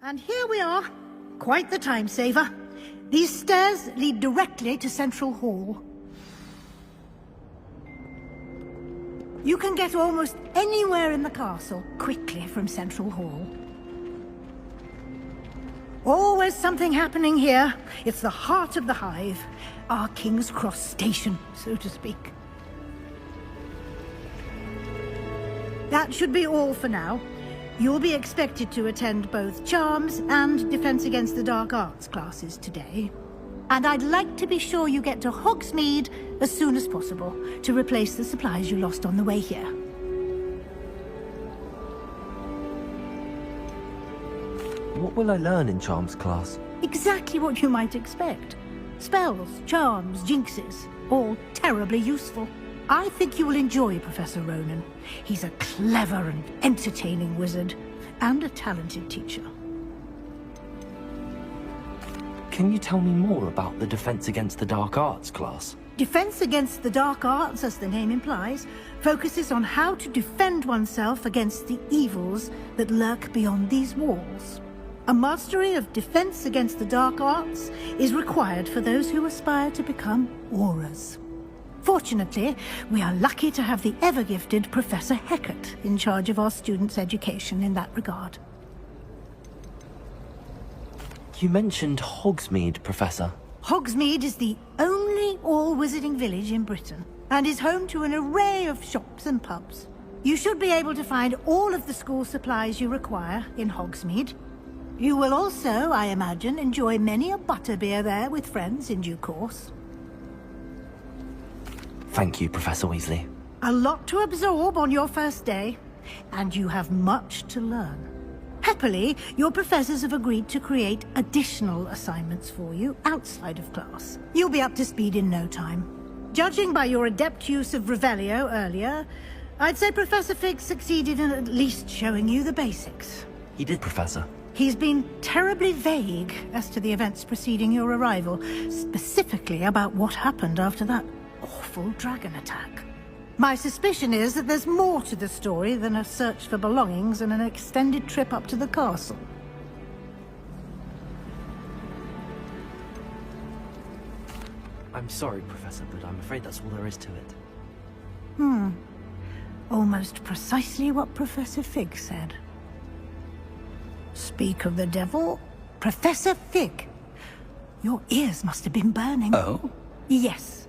And here we are. Quite the time saver. These stairs lead directly to Central Hall. You can get almost anywhere in the castle quickly from Central Hall. Always something happening here. It's the heart of the Hive. Our King's Cross station, so to speak. That should be all for now. You'll be expected to attend both Charms and Defense Against the Dark Arts classes today. And I'd like to be sure you get to Hogsmeade as soon as possible to replace the supplies you lost on the way here. What will I learn in Charms class? Exactly what you might expect. Spells, charms, jinxes, all terribly useful. I think you will enjoy Professor Ronan. He's a clever and entertaining wizard, and a talented teacher. Can you tell me more about the Defense Against the Dark Arts class? Defense Against the Dark Arts, as the name implies, focuses on how to defend oneself against the evils that lurk beyond these walls. A mastery of Defense Against the Dark Arts is required for those who aspire to become Aurors. Fortunately, we are lucky to have the ever-gifted Professor Hecat in charge of our students' education in that regard. You mentioned Hogsmeade, Professor. Hogsmeade is the only all-wizarding village in Britain, and is home to an array of shops and pubs. You should be able to find all of the school supplies you require in Hogsmeade. You will also, I imagine, enjoy many a butterbeer there with friends in due course. Thank you, Professor Weasley. A lot to absorb on your first day, and you have much to learn. Happily, your professors have agreed to create additional assignments for you outside of class. You'll be up to speed in no time. Judging by your adept use of Revelio earlier, I'd say Professor Fig succeeded in at least showing you the basics. He did, Professor. He's been terribly vague as to the events preceding your arrival, specifically about what happened after that awful dragon attack. My suspicion is that there's more to the story than a search for belongings and an extended trip up to the castle. I'm sorry, Professor, but I'm afraid that's all there is to it. Almost precisely what Professor Fig said. Speak of the devil, Professor Fig. Your ears must have been burning. Oh? Yes.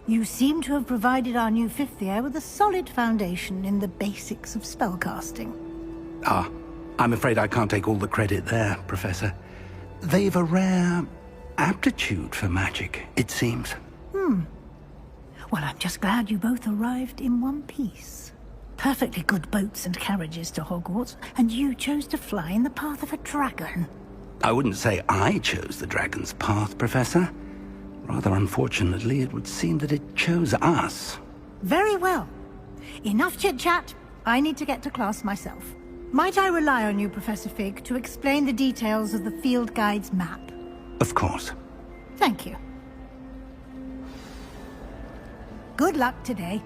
You seem to have provided our new fifth year with a solid foundation in the basics of spellcasting. Ah, I'm afraid I can't take all the credit there, Professor. They've a rare aptitude for magic, it seems. Well, I'm just glad you both arrived in one piece. Perfectly good boats and carriages to Hogwarts, and you chose to fly in the path of a dragon. I wouldn't say I chose the dragon's path, Professor. Rather unfortunately, it would seem that it chose us. Very well. Enough chit-chat. I need to get to class myself. Might I rely on you, Professor Fig, to explain the details of the field guide's map? Of course. Thank you. Good luck today.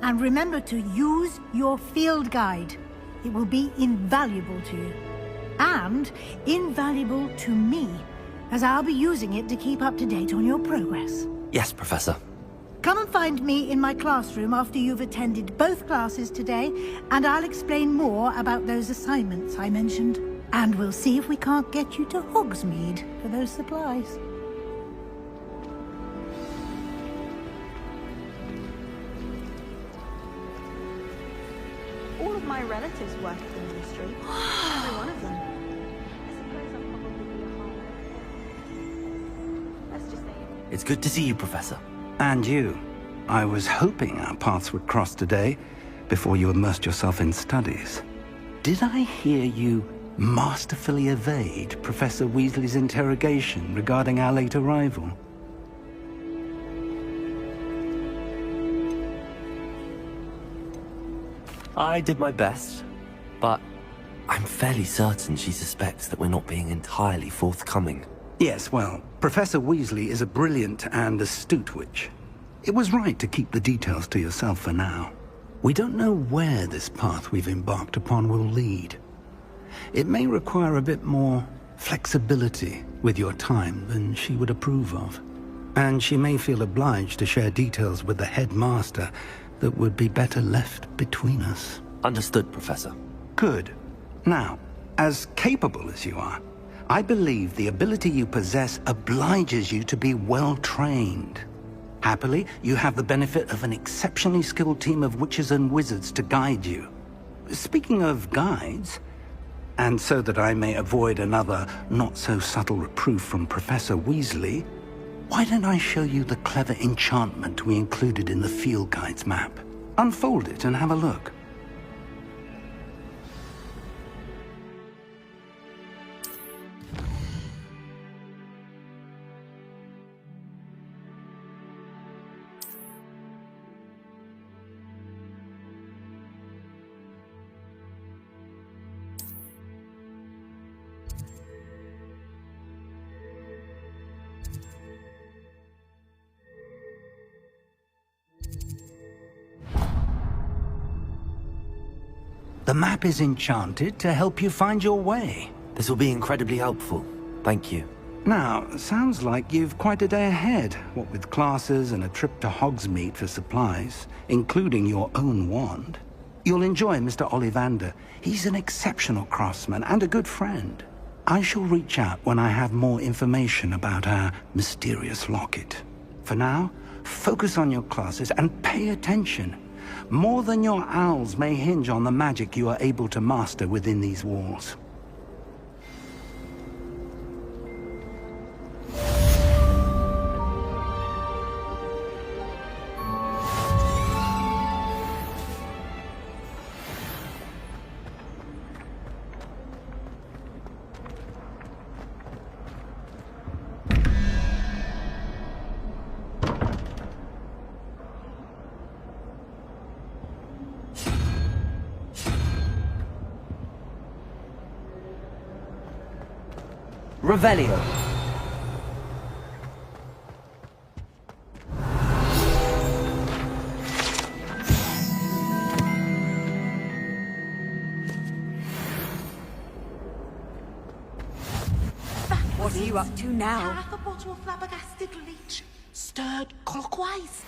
And remember to use your field guide. It will be invaluable to you. And invaluable to me, as I'll be using it to keep up to date on your progress. Yes, Professor. Come and find me in my classroom after you've attended both classes today, and I'll explain more about those assignments I mentioned. And we'll see if we can't get you to Hogsmeade for those supplies. All of my relatives work at the ministry. Every one of them. I suppose I'll probably be a hard. Let's just say it. It's good to see you, Professor. And you. I was hoping our paths would cross today, before you immersed yourself in studies. Did I hear you masterfully evade Professor Weasley's interrogation regarding our late arrival? I did my best, but I'm fairly certain she suspects that we're not being entirely forthcoming. Yes, well, Professor Weasley is a brilliant and astute witch. It was right to keep the details to yourself for now. We don't know where this path we've embarked upon will lead. It may require a bit more flexibility with your time than she would approve of. And she may feel obliged to share details with the headmaster that would be better left between us. Understood, Professor. Good. Now, as capable as you are, I believe the ability you possess obliges you to be well trained. Happily, you have the benefit of an exceptionally skilled team of witches and wizards to guide you. Speaking of guides, and so that I may avoid another not-so-subtle reproof from Professor Weasley, why don't I show you the clever enchantment we included in the field guide's map? Unfold it and have a look. The map is enchanted to help you find your way. This will be incredibly helpful. Thank you. Now, sounds like you've quite a day ahead, what with classes and a trip to Hogsmeade for supplies, including your own wand. You'll enjoy Mr. Ollivander. He's an exceptional craftsman and a good friend. I shall reach out when I have more information about our mysterious locket. For now, focus on your classes and pay attention. More than your owls may hinge on the magic you are able to master within these walls. Revelio. What are you up to now? Half a bottle of flabbergasted leech, stirred clockwise.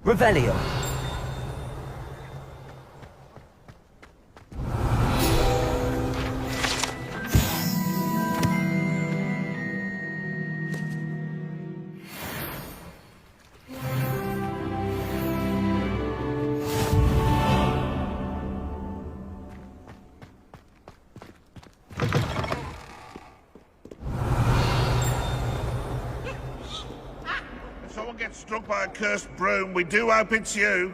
Revelio. get struck by a cursed broom, we do hope it's you.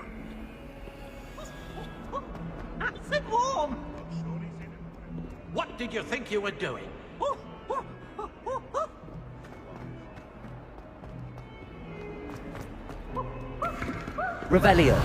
Acid warm! What did you think you were doing? Revelio.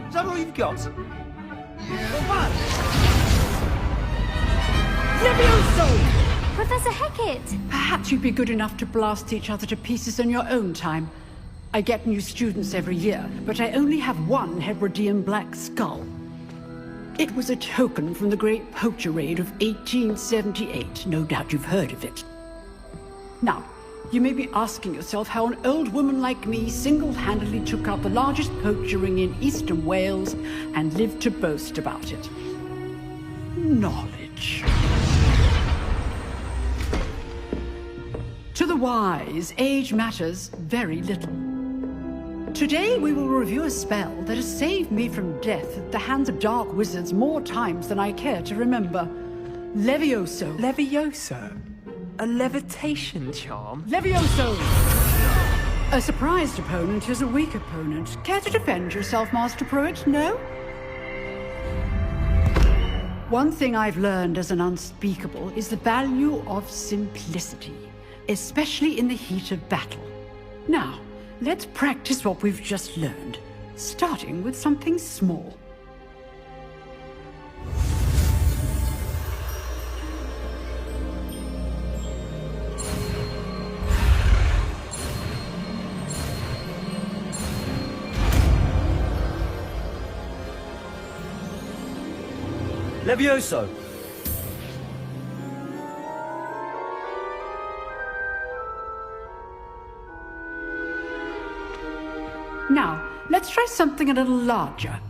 Is that all you've got? Professor Hecat! Perhaps you'd be good enough to blast each other to pieces in your own time. I get new students every year, but I only have one Hebridean black skull. It was a token from the Great Poacher Raid of 1878. No doubt you've heard of it. Now, you may be asking yourself how an old woman like me single-handedly took out the largest poacher ring in eastern Wales and lived to boast about it. Knowledge. To the wise, age matters very little. Today we will review a spell that has saved me from death at the hands of dark wizards more times than I care to remember. Levioso. Levioso? A levitation charm? Levioso! A surprised opponent is a weak opponent. Care to defend yourself, Master Pruitt? No? One thing I've learned as an unspeakable is the value of simplicity, especially in the heat of battle. Now, let's practice what we've just learned, starting with something small. Levioso! Now, let's try something a little larger.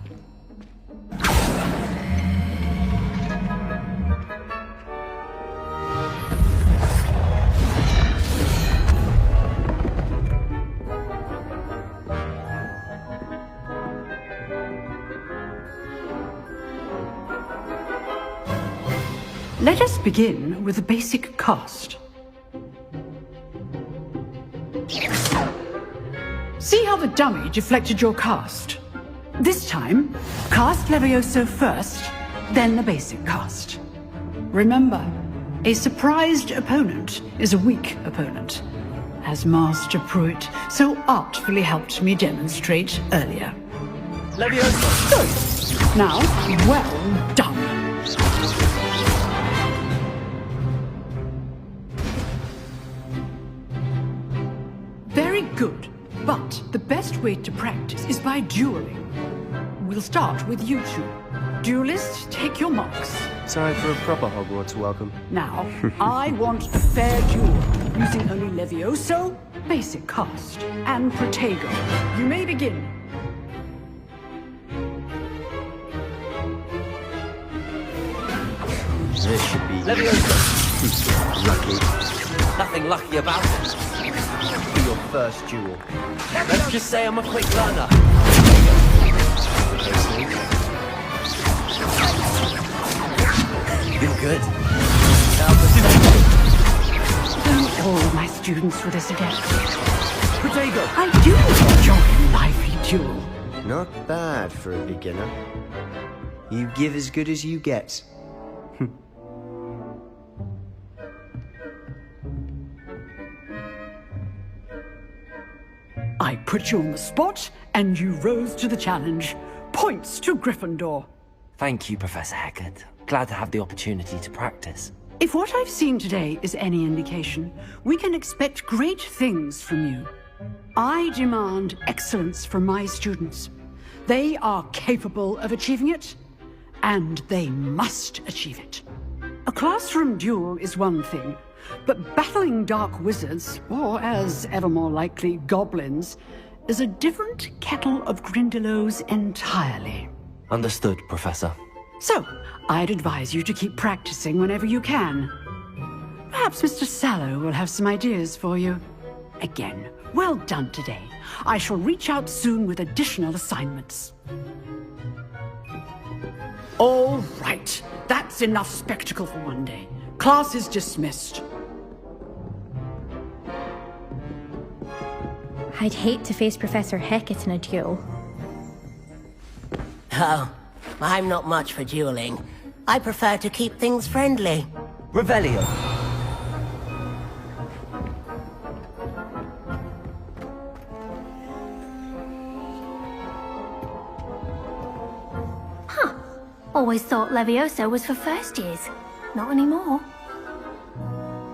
Let us begin with a basic cast. See how the dummy deflected your cast? This time, cast Levioso first, then the basic cast. Remember, a surprised opponent is a weak opponent, as Master Pruitt so artfully helped me demonstrate earlier. Levioso! Good. Now, well done. Very good. But the best way to practice is by dueling. We'll start with you two. Duelists, take your marks. Time for a proper Hogwarts welcome. Now, I want a fair duel, using only Levioso, basic cast, and Protego. You may begin. This should be Levioso! lucky. Nothing lucky about it. For your first duel. Let's just say I'm a quick learner. You're good. Don't all my students with this again. Protego! I do enjoy a lively duel. Not bad for a beginner. You give as good as you get. I put you on the spot, and you rose to the challenge. Points to Gryffindor. Thank you, Professor Hecat. Glad to have the opportunity to practice. If what I've seen today is any indication, we can expect great things from you. I demand excellence from my students. They are capable of achieving it, and they must achieve it. A classroom duel is one thing, But battling dark wizards, or as ever more likely, goblins, is a different kettle of Grindylows entirely. Understood, Professor. So, I'd advise you to keep practicing whenever you can. Perhaps Mr. Sallow will have some ideas for you. Again, well done today. I shall reach out soon with additional assignments. All right, that's enough spectacle for one day. Class is dismissed. I'd hate to face Professor Hecat in a duel. Oh, I'm not much for dueling. I prefer to keep things friendly. Revelio. Always thought Levioso was for first years. Not anymore.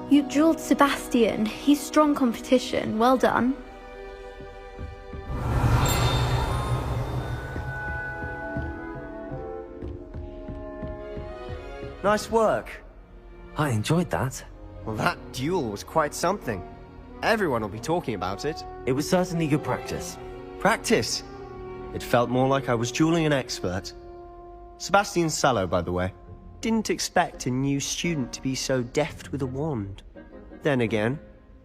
You drilled Sebastian. He's strong competition. Well done. Nice work. I enjoyed that. Well, that duel was quite something. Everyone will be talking about it. It was certainly good practice. Practice? It felt more like I was dueling an expert. Sebastian Sallow, by the way. Didn't expect a new student to be so deft with a wand. Then again,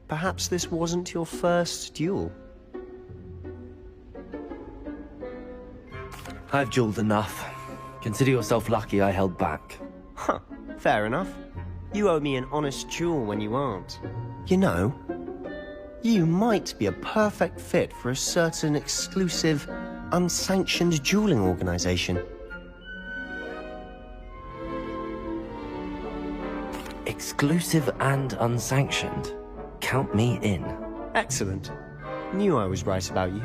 perhaps this wasn't your first duel. I've dueled enough. Consider yourself lucky I held back. Huh, fair enough. You owe me an honest duel when you aren't. You know, you might be a perfect fit for a certain exclusive, unsanctioned dueling organization. Exclusive and unsanctioned. Count me in. Excellent. Knew I was right about you.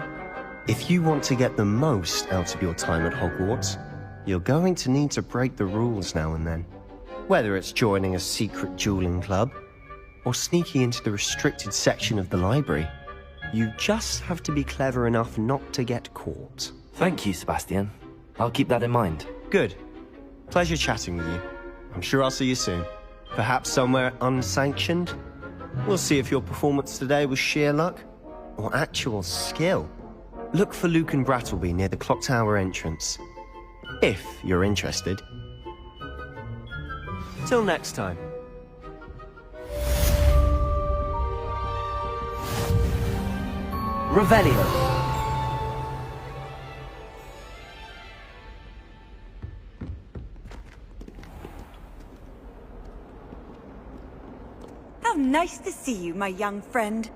If you want to get the most out of your time at Hogwarts, you're going to need to break the rules now and then. Whether it's joining a secret dueling club, or sneaking into the restricted section of the library, you just have to be clever enough not to get caught. Thank you, Sebastian. I'll keep that in mind. Good. Pleasure chatting with you. I'm sure I'll see you soon. Perhaps somewhere unsanctioned? We'll see if your performance today was sheer luck, or actual skill. Look for Luke and Brattleby near the clock tower entrance. If you're interested. Till next time. Revelio. How nice to see you, my young friend.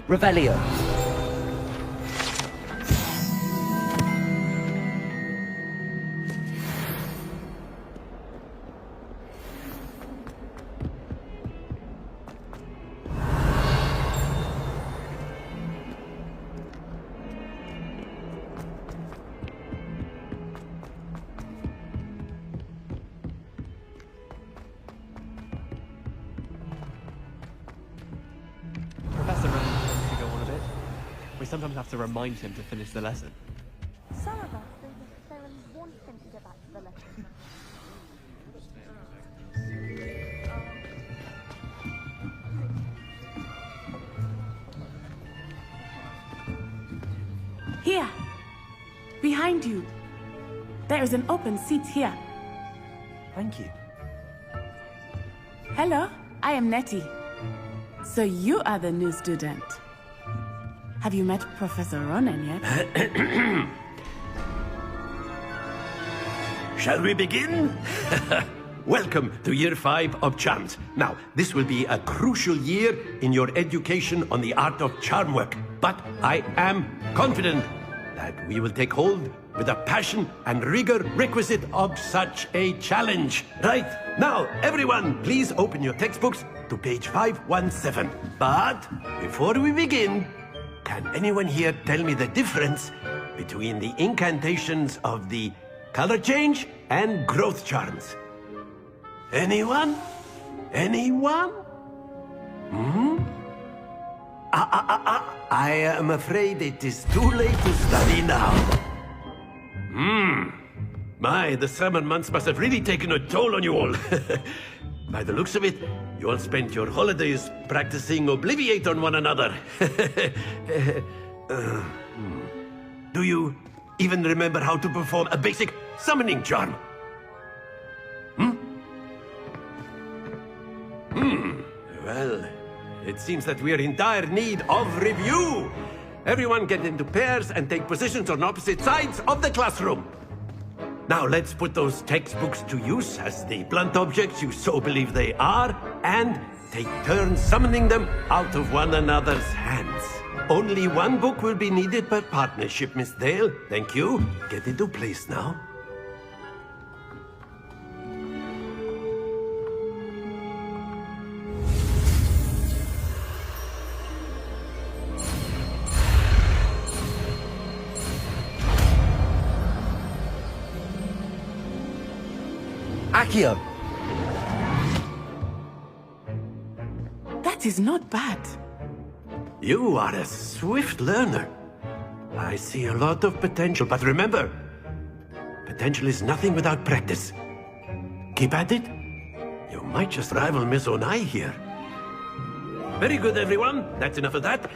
Revelio. Professor Rand wants to go on a bit. We sometimes have to remind him to finish the lesson. Some of us don't necessarily want him to get back to the lesson. Here! Behind you! There is an open seat here. Thank you. Hello, I am Nettie. So you are the new student. Have you met Professor Ronan yet? Shall we begin? Welcome to Year 5 of Charms. Now, this will be a crucial year in your education on the art of charm work. But I am confident that we will take hold with the passion and rigor requisite of such a challenge. Right, now, everyone, please open your textbooks to page 517. But before we begin, can anyone here tell me the difference between the incantations of the color change and growth charms? Anyone? Anyone? Hmm? I am afraid it is too late to study now. My, the summer months must have really taken a toll on you all. By the looks of it, you all spent your holidays practicing Obliviate on one another. Do you even remember how to perform a basic summoning charm? Well, it seems that we are in dire need of review. Everyone get into pairs and take positions on opposite sides of the classroom. Now let's put those textbooks to use as the blunt objects you so believe they are, and take turns summoning them out of one another's hands. Only one book will be needed per partnership, Miss Dale. Thank you. Get into place now. Accio! That is not bad. You are a swift learner. I see a lot of potential, but remember, potential is nothing without practice. Keep at it. You might just rival Miss Onai here. Very good, everyone. That's enough of that.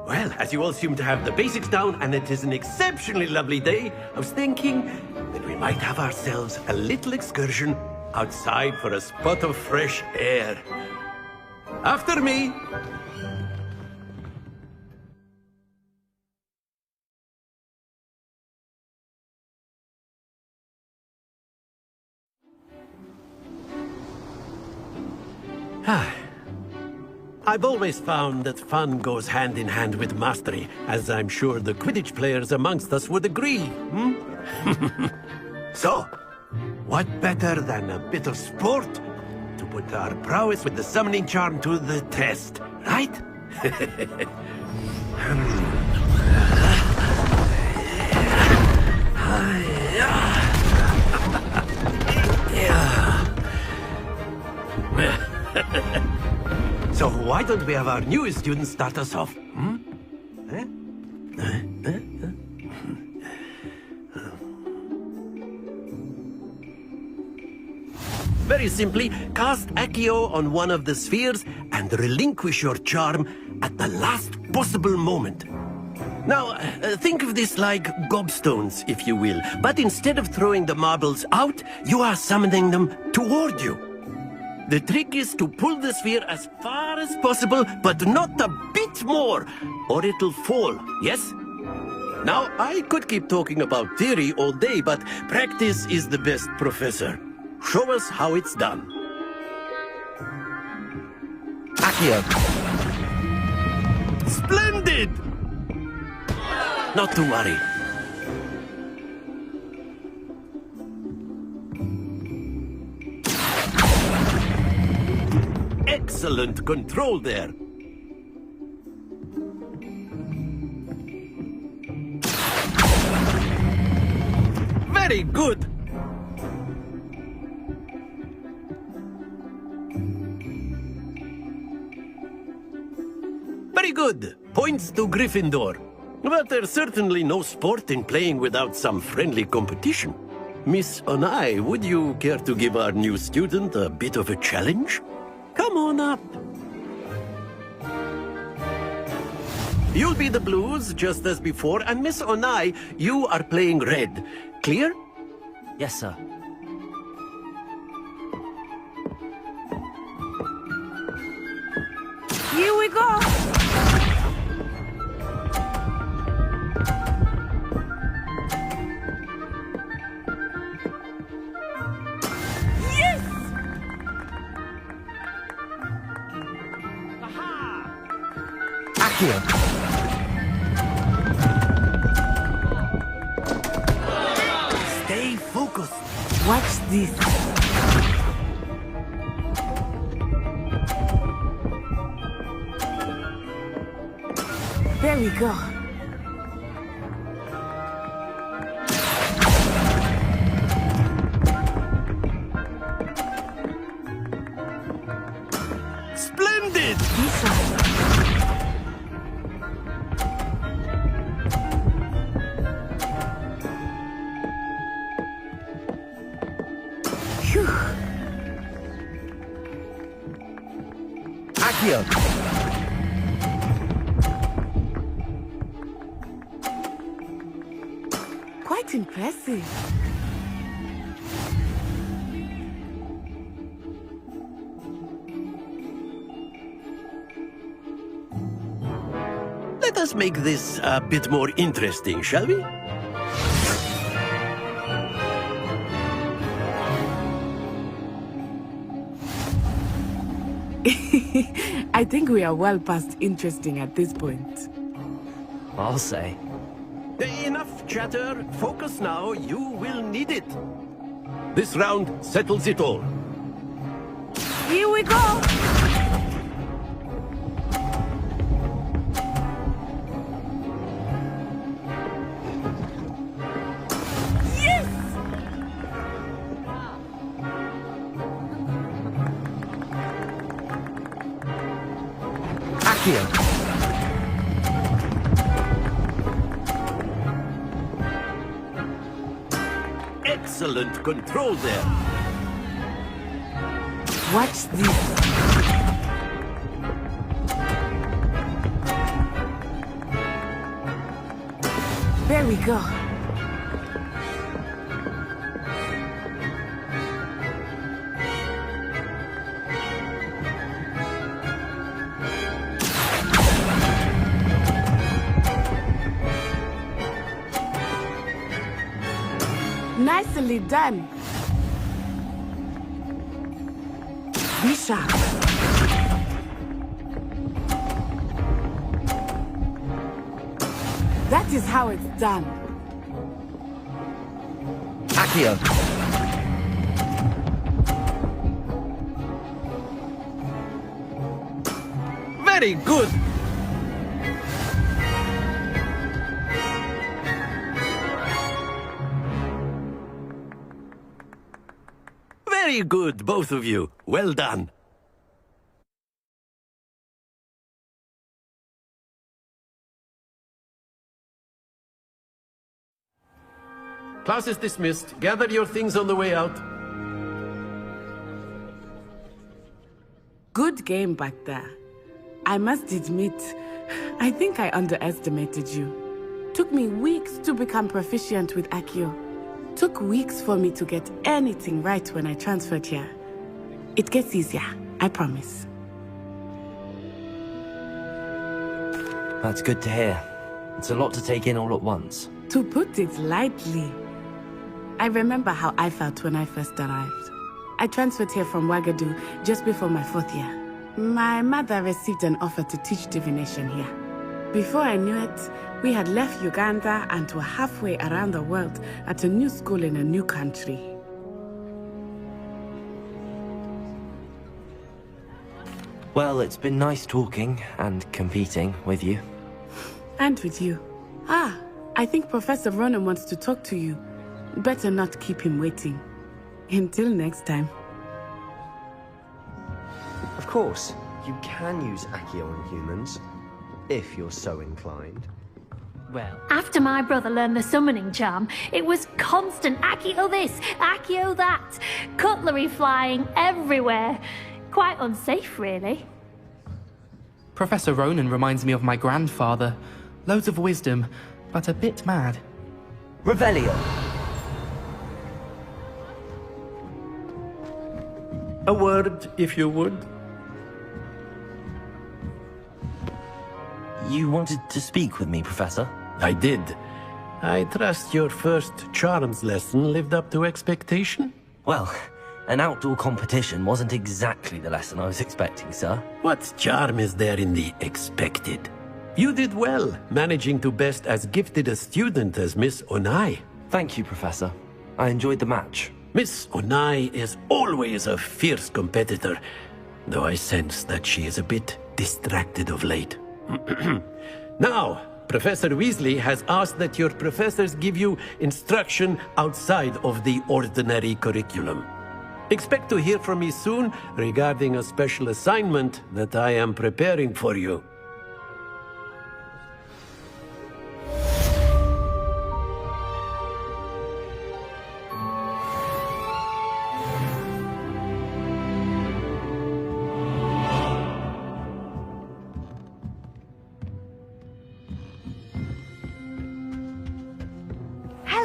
Well, as you all seem to have the basics down, and it is an exceptionally lovely day, I was thinking that we might have ourselves a little excursion outside for a spot of fresh air. After me! I've always found that fun goes hand in hand with mastery, as I'm sure the Quidditch players amongst us would agree, So, what better than a bit of sport to put our prowess with the summoning charm to the test, right? So why don't we have our newest student start us off? Very simply, cast Accio on one of the spheres and relinquish your charm at the last possible moment. Now, think of this like gobstones, if you will, but instead of throwing the marbles out, you are summoning them toward you. The trick is to pull the sphere as far as possible, but not a bit more, or it'll fall, yes? Now, I could keep talking about theory all day, but practice is the best professor. Show us how it's done. Accio! Splendid! Not to worry. Excellent control there. Very good. Very good. Points to Gryffindor. But there's certainly no sport in playing without some friendly competition. Miss Onai, would you care to give our new student a bit of a challenge? Come on up. You'll be the blues, just as before, and Miss Onai, you are playing red. Clear? Yes, sir. Here we go! Accio! Stay focused. Watch this. There we go. Accio! Quite impressive. Let us make this a bit more interesting, shall we? I think we are well past interesting at this point. I'll say. Enough chatter. Focus now. You will need it. This round settles it all. Here we go! Accio! Excellent control there. Watch this. There we go. Nicely done. Be sharp. That is how it's done. Accio! Very good. Very good, both of you. Well done. Class is dismissed. Gather your things on the way out. Good game back there. I must admit, I think I underestimated you. Took me weeks to become proficient with Accio. Took weeks for me to get anything right when I transferred here. It gets easier, I promise. That's good to hear. It's a lot to take in all at once. To put it lightly, I remember how I felt when I first arrived. I transferred here from Ouagadougou just before my 4th year. My mother received an offer to teach divination here. Before I knew it, we had left Uganda and were halfway around the world at a new school in a new country. Well, it's been nice talking and competing with you. And with you. Ah, I think Professor Ronan wants to talk to you. Better not keep him waiting. Until next time. Of course, you can use Accio on humans, if you're so inclined. Well, after my brother learned the summoning charm, it was constant Accio this, Accio that. Cutlery flying everywhere. Quite unsafe, really. Professor Ronan reminds me of my grandfather. Loads of wisdom, but a bit mad. Revelio! A word, if you would. You wanted to speak with me, Professor? I did. I trust your first charms lesson lived up to expectation? Well, an outdoor competition wasn't exactly the lesson I was expecting, sir. What charm is there in the expected? You did well, managing to best as gifted a student as Miss Onai. Thank you, Professor. I enjoyed the match. Miss Onai is always a fierce competitor, though I sense that she is a bit distracted of late. Now, Professor Weasley has asked that your professors give you instruction outside of the ordinary curriculum. Expect to hear from me soon regarding a special assignment that I am preparing for you.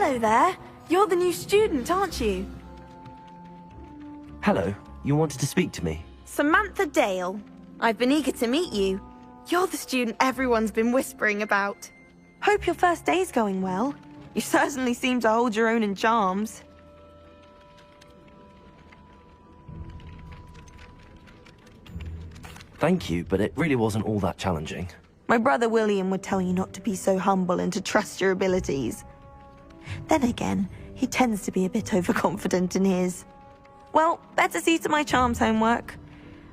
Hello there. You're the new student, aren't you? Hello, you wanted to speak to me? Samantha Dale. I've been eager to meet you. You're the student everyone's been whispering about. Hope your first day's going well. You certainly seem to hold your own in charms. Thank you, but it really wasn't all that challenging. My brother William would tell you not to be so humble and to trust your abilities. Then again, he tends to be a bit overconfident in his. Well, better see to my charms homework.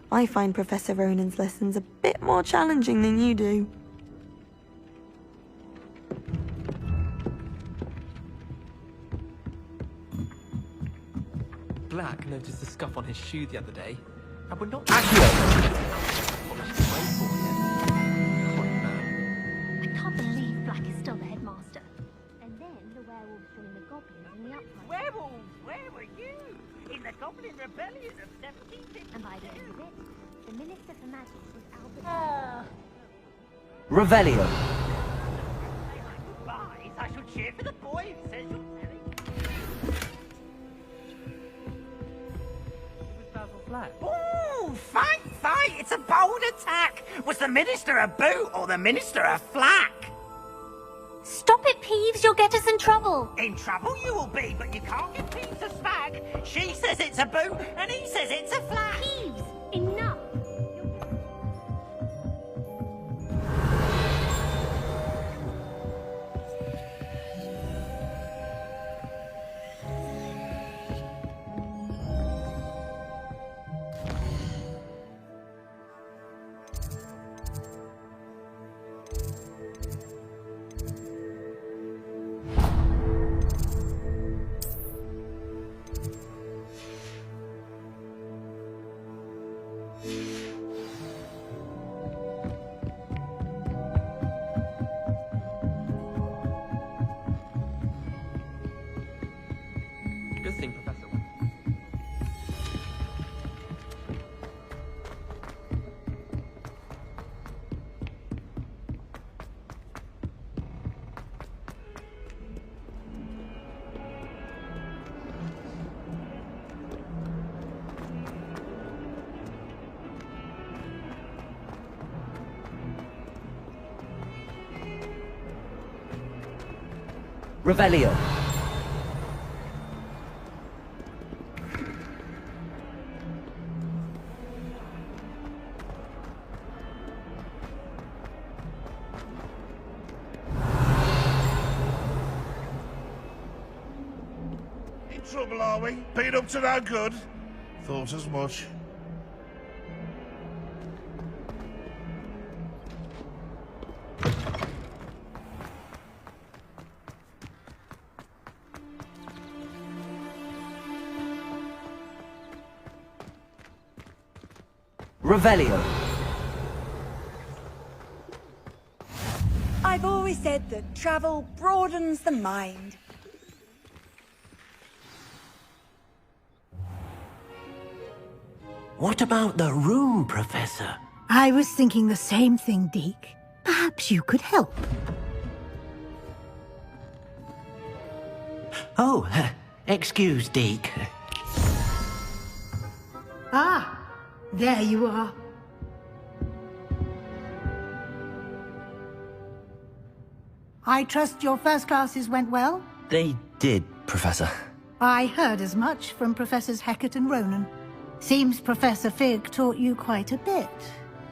I find Professor Ronan's lessons a bit more challenging than you do. Black noticed the scuff on his shoe the other day, and we're not... I can't believe Black is still the headmaster. And then the werewolves joined the goblins in the uprising. Werewolves, where were you? In the Goblin Rebellion of 1752. And by the end of it, the Minister for Magic was Albert... Revelio. Goodbyes, I shall cheer for the boy who says you're telling. Ooh, fight! It's a bold attack! Was the Minister a boot or the Minister a flack? Stop it, Peeves, you'll get us in trouble. In trouble you will be, but you can't get Peeves to smack. She says it's a boot and he says it's a flack. Peeves, enough. Good thing, Professor. Revelio. In trouble, are we? Been up to no good? Thought as much. Revelio. I've always said that travel broadens the mind. What about the room, Professor? I was thinking the same thing, Deke. Perhaps you could help. Oh, excuse, Deke. Ah, there you are. I trust your first classes went well? They did, Professor. I heard as much from Professors Hecat and Ronan. Seems Professor Fig taught you quite a bit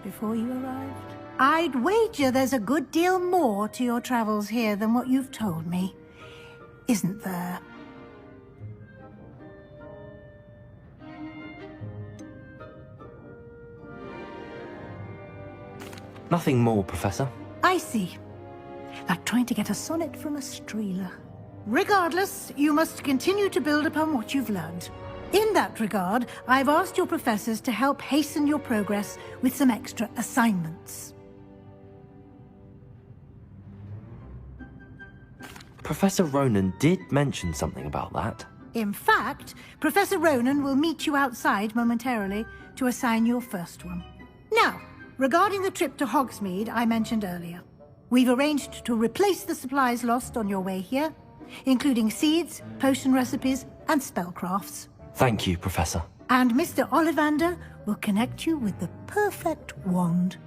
before you arrived. I'd wager there's a good deal more to your travels here than what you've told me. Isn't there? Nothing more, Professor. I see. Like trying to get a sonnet from a streeler. Regardless, you must continue to build upon what you've learned. In that regard, I've asked your professors to help hasten your progress with some extra assignments. Professor Ronan did mention something about that. In fact, Professor Ronan will meet you outside momentarily to assign your first one. Now, regarding the trip to Hogsmeade I mentioned earlier, we've arranged to replace the supplies lost on your way here including seeds, potion recipes, and spellcrafts. Thank you, Professor. And Mr. Ollivander will connect you with the perfect wand.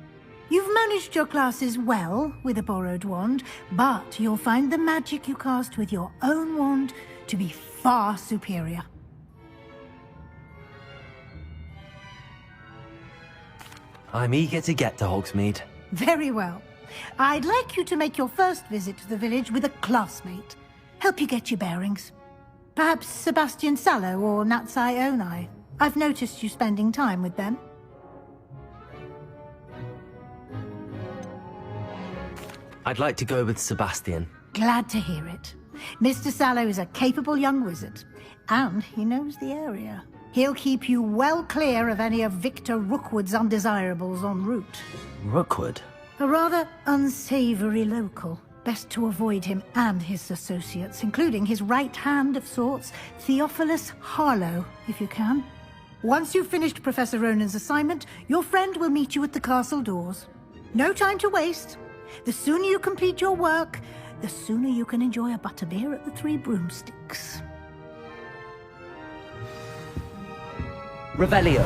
You've managed your classes well with a borrowed wand, but you'll find the magic you cast with your own wand to be far superior. I'm eager to get to Hogsmeade. Very well. I'd like you to make your first visit to the village with a classmate. Help you get your bearings. Perhaps Sebastian Sallow or Natsai Onai. I've noticed you spending time with them. I'd like to go with Sebastian. Glad to hear it. Mr. Sallow is a capable young wizard, and he knows the area. He'll keep you well clear of any of Victor Rookwood's undesirables en route. Rookwood? A rather unsavory local. Best to avoid him and his associates, including his right hand of sorts, Theophilus Harlow, if you can. Once you've finished Professor Ronan's assignment, your friend will meet you at the castle doors. No time to waste. The sooner you complete your work, the sooner you can enjoy a butterbeer at the Three Broomsticks. Revelio.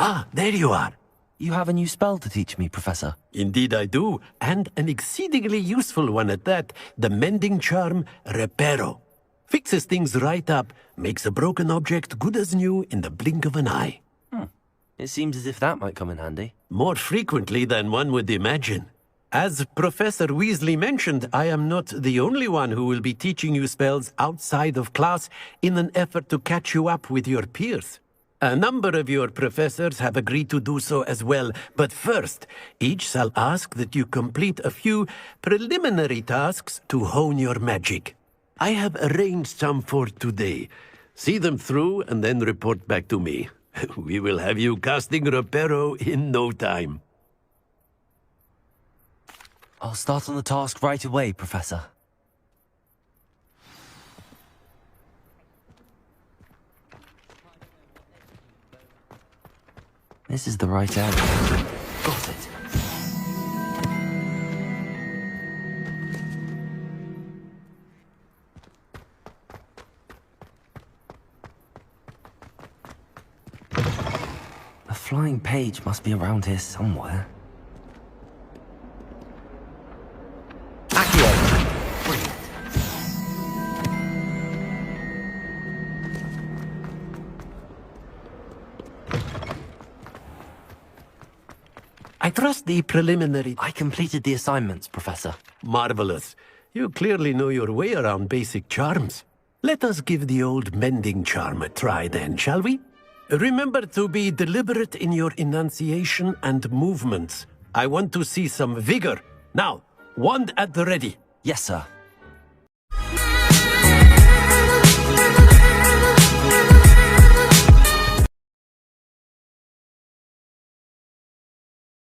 Ah, there you are. You have a new spell to teach me, Professor. Indeed I do, and an exceedingly useful one at that. The mending charm, Reparo. Fixes things right up, makes a broken object good as new in the blink of an eye. It seems as if that might come in handy. More frequently than one would imagine. As Professor Weasley mentioned, I am not the only one who will be teaching you spells outside of class in an effort to catch you up with your peers. A number of your professors have agreed to do so as well, but first, each shall ask that you complete a few preliminary tasks to hone your magic. I have arranged some for today. See them through and then report back to me. We will have you casting Reparo in no time. I'll start on the task right away, Professor. This is the right area. Got it. A flying page must be around here somewhere. Accio! Brilliant. I trust the preliminary... I completed the assignments, Professor. Marvelous. You clearly know your way around basic charms. Let us give the old mending charm a try then, shall we? Remember to be deliberate in your enunciation and movements. I want to see some vigor. Now, wand at the ready. Yes, sir.